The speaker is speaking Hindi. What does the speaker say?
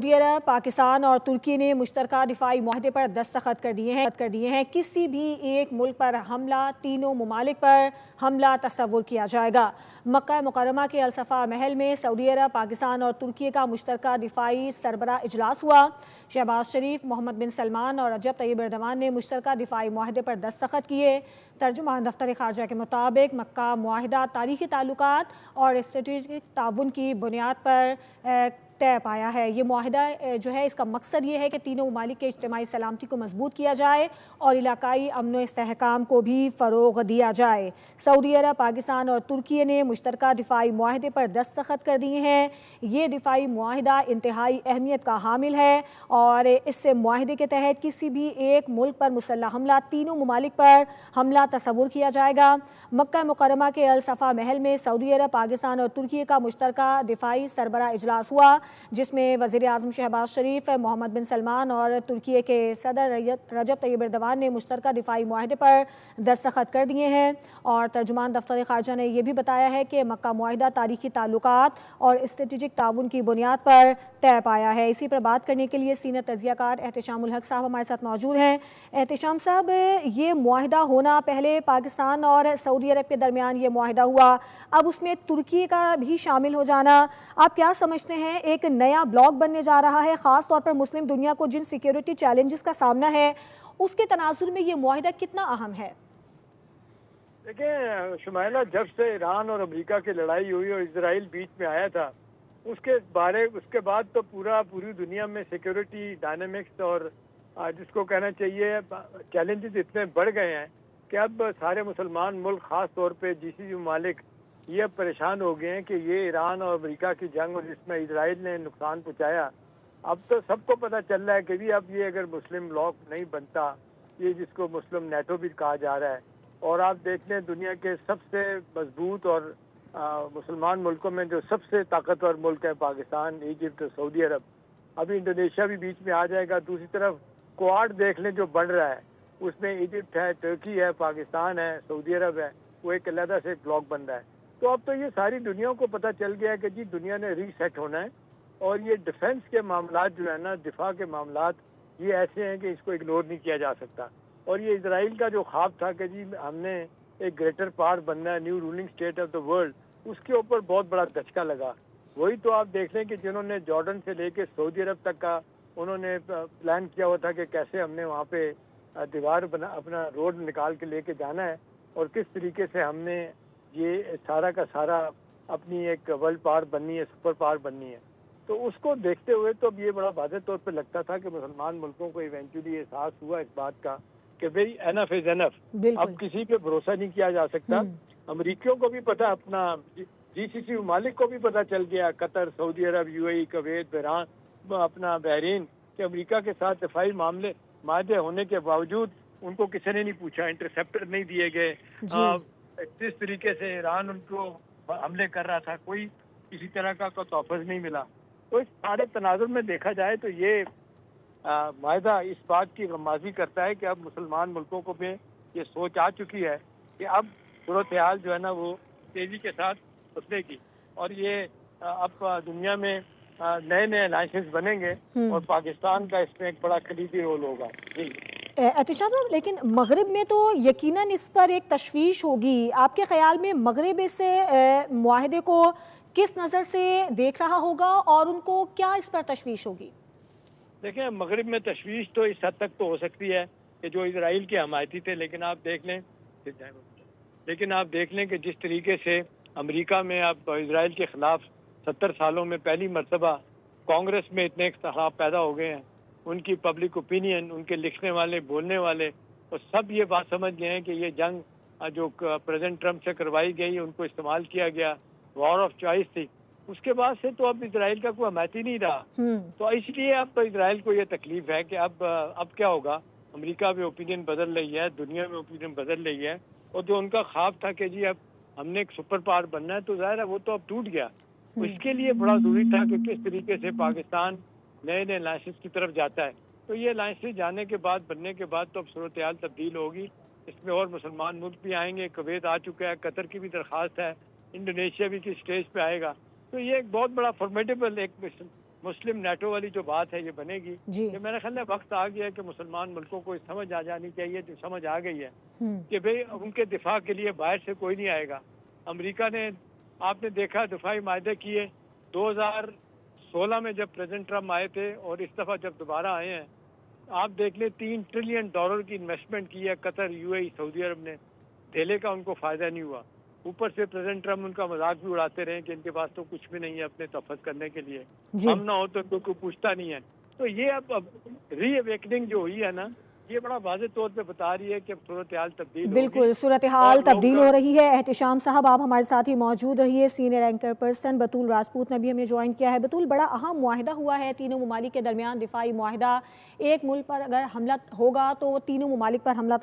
सऊदी अरब, पाकिस्तान और तुर्की ने मुश्तरका दिफाई मुआहदे पर दस्तखत कर दिए हैं। किसी भी एक मुल्क पर हमला, तीनों ममालिक पर हमला तस्वुर किया जाएगा। मक्का मुकर्रमा के अलसफा महल में सऊदी अरब, पाकिस्तान और तुर्की का मुश्तरका दिफाई सरबरा इजलास हुआ। शहबाज शरीफ, मोहम्मद बिन सलमान और रजब तैयब एर्दोगान ने मुश्तरका दिफाई मुआहदे पर दस्तखत किए। तर्जुमान दफ्तर खारजा के मुताबिक मक्का मुआहदा तारीखी ताल्लुकात और स्ट्रेटेजिक ताउन की बुनियाद पर तय पाया है। ये मुआहदा जो है, इसका मकसद ये है कि तीनों ममालिक के इज्तिमाई सलामती को मजबूत किया जाए और इलाकाई अमन व इस्तेहकाम को भी फ़रोग़ दिया जाए। सऊदी अरब, पाकिस्तान और तुर्की ने मुश्तरका दिफाई मुआहदे पर दस्तखत कर दिए हैं। ये दिफाई मुआहदा इंतहाई अहमियत का हामिल है और इससे मुआहदे के तहत किसी भी एक मुल्क पर मुसल्लह हमला, तीनों ममालिक पर हमला तस्वुर किया जाएगा। मक्का मुकर्रमा के अलसफा महल में सऊदी अरब, पाकिस्तान और तुर्की का मुश्तरका दिफाई सरबरा इजलास हुआ, जिसमें वज़ीर आज़म शहबाज शरीफ, मोहम्मद बिन सलमान और तुर्की के सदर रजब तैयब एर्दोगान ने मुश्तरका दिफाई मुआहदे पर दस्तखत कर दिए हैं। और तर्जुमान दफ्तर खारजा ने यह भी बताया है कि मक्का मुआहदा तारीखी ताल्लुकात और स्ट्रेटेजिक ताउन की बुनियाद पर तय पाया है। इसी पर बात करने के लिए सीनियर तजियाकार एहतशाम उल हक साहब हमारे साथ मौजूद हैं। एहतशाम साहब, ये मुआहदा होना, पहले पाकिस्तान और सऊदी अरब के दरमियान ये मुआहदा हुआ, अब उसमें तुर्की का भी शामिल हो जाना, आप क्या समझते हैं? एक नया ब्लॉक बनने जा रहा है, ख़ास तौर पर मुस्लिम दुनिया को जिन सिक्योरिटी चैलेंजेस का सामना है, उसके तनाजुर में ये मुआहदा कितना अहम है? देखिए शुमाइला, जब से ईरान और अमेरिका की लड़ाई हुई और इजराइल बीच में आया था, उसके बाद तो पूरी दुनिया में सिक्योरिटी डायनेमिक्स और जिसको कहना चाहिए चैलेंजेस इतने बढ़ गए हैं कि अब सारे मुसलमान मुल्क, खास तौर पे जीसीसी ममालिक, ये अब परेशान हो गए हैं कि ये ईरान और अमेरिका की जंग और जिसमें इजराइल ने नुकसान पहुंचाया, अब तो सबको पता चल रहा है कि भी अब ये अगर मुस्लिम ब्लॉक नहीं बनता, ये जिसको मुस्लिम नेटो भी कहा जा रहा है, और आप देख लें दुनिया के सबसे मजबूत और मुसलमान मुल्कों में जो सबसे ताकतवर मुल्क है पाकिस्तान, इजिप्ट, सऊदी अरब, अभी इंडोनेशिया भी बीच में आ जाएगा। दूसरी तरफ क्वाड देख लें जो बढ़ रहा है, उसमें इजिप्ट है, तुर्की है, पाकिस्तान है, सऊदी अरब है, वो एक अलग से ब्लॉक बन रहा है। तो अब तो ये सारी दुनिया को पता चल गया है कि जी दुनिया ने रीसेट होना है और ये डिफेंस के मामलात जो है ना, दिफा के मामलात, ये ऐसे हैं कि इसको इग्नोर नहीं किया जा सकता। और ये इजराइल का जो ख्वाब था कि जी हमने एक ग्रेटर पार्ट बनना है, new ruling state of the world, उसके ऊपर बहुत बड़ा धचका लगा। वही तो आप देख लें कि जिन्होंने जॉर्डन से लेके सऊदी अरब तक का उन्होंने प्लान किया हुआ था कि कैसे हमने वहाँ पे दीवार बना, अपना रोड निकाल के लेके जाना है और किस तरीके से हमने ये सारा का सारा अपनी एक वर्ल्ड पावर बननी है, सुपर पावर बननी है। तो उसको देखते हुए तो अब ये बड़ा वाज़ेह तौर पे लगता था कि मुसलमान मुल्कों को इवेंचुअली एहसास हुआ इस बात का कि भाई एनफ इज एनफ, अब किसी पे भरोसा नहीं किया जा सकता। अमरीकियों को भी पता, अपना जीसीसी ममालिक को भी पता चल गया, कतर, सऊदी अरब, यूएई, कुवैत, बहरान, अपना बहरीन, कि अमेरिका के साथ दफाई मामले होने के बावजूद उनको किसी ने नहीं पूछा, इंटरसेप्टर नहीं दिए गए, जिस तरीके से ईरान उनको हमले कर रहा था, कोई किसी तरह का तोहफ़्ज़ नहीं मिला। तो इस सारे तनाजुर में देखा जाए तो ये मायदा इस बात की गम्माज़ी करता है कि अब मुसलमान मुल्कों को में ये सोच आ चुकी है कि अब सूरत हाल जो है ना वो तेज़ी के साथ बदलेगी और ये अब दुनिया में नए नए अलायंसेस बनेंगे और पाकिस्तान का इसमें एक बड़ा कलीदी रोल होगा। जी एहतशाम साहब, लेकिन मगरिब में तो यकीनन इस पर एक तशवीश होगी। आपके ख्याल में मगरिब इस मुआहदे को किस नज़र से देख रहा होगा और उनको क्या इस पर तशवीश होगी? देखिए, मगरिब में तशवीश तो इस हद तक तो हो सकती है कि जो इजराइल के हमायती थे, लेकिन आप देख लें कि जिस तरीके से अमेरिका में अब इजराइल के खिलाफ 70 सालों में पहली मरतबा कांग्रेस में इतने इख्तिलाफ पैदा हो गए हैं, उनकी पब्लिक ओपिनियन, उनके लिखने वाले, बोलने वाले, और सब ये बात समझ गए हैं कि ये जंग जो प्रेसिडेंट ट्रंप से करवाई गई, उनको इस्तेमाल किया गया, वॉर ऑफ चॉइस थी। उसके बाद से तो अब इजराइल का कोई हमायती नहीं रहा। तो इसलिए अब इजराइल को ये तकलीफ है कि अब क्या होगा। अमेरिका में ओपिनियन बदल रही है, दुनिया में ओपिनियन बदल रही है, और जो उनका ख्वाब था कि जी अब हमने एक सुपर पावर बनना है, तो जाहिर है वो तो अब टूट गया। तो इसके लिए बड़ा जरूरी था कि किस तरीके से पाकिस्तान नए नए अलायंसेस की तरफ जाता है। तो ये अलायंसेस जाने के बाद, बनने के बाद तो अब सूरत हाल तब्दील होगी। इसमें और मुसलमान मुल्क भी आएंगे, कुवैत आ चुका है, कतर की भी दरख्वास्त है, इंडोनेशिया भी की स्टेज पे आएगा। तो ये एक बहुत बड़ा फॉर्मेडेबल एक मुस्लिम नेटो वाली जो बात है ये बनेगी। जी। ये मेरा ख्याल है वक्त आ गया है कि मुसलमान मुल्कों को समझ आ जानी चाहिए, जो समझ आ गई है कि भाई उनके दिफा के लिए बाहर से कोई नहीं आएगा। अमेरिका ने, आपने देखा, दिफाई माहदे किए 2016 में जब प्रेसिडेंट ट्रम्प आए थे, और इस दफ़ा जब दोबारा आए हैं, आप देख लें $3 ट्रिलियन की इन्वेस्टमेंट की है कतर, यूएई, सऊदी अरब ने। धेले का उनको फायदा नहीं हुआ। ऊपर से प्रेसिडेंट ट्रम्प उनका मजाक भी उड़ाते रहे कि इनके पास तो कुछ भी नहीं है अपने तहफ़्फ़ुज़ करने के लिए, हम ना हो तो कोई पूछता नहीं है। तो ये अब रीअवेकनिंग जो हुई है ना, ये बड़ा वाज़े तौर पे बता रही है कि अब सूरत हाल तब्दील होगी। बिल्कुल, सूरत हाल तब्दील हो रही है। एहतिशाम साहब, आप हमारे साथ ही मौजूद रहिए। सीनियर एंकर पर्सन बतूल राजपूत ने भी हमें ज्वाइन किया है। बतूल, बड़ा अहम मुआहिदा हुआ है तीनों ममालिक के दरमियान, दिफाई मुआहिदा। एक मुल्क पर अगर हमला होगा तो तीनों ममालिक पर हमला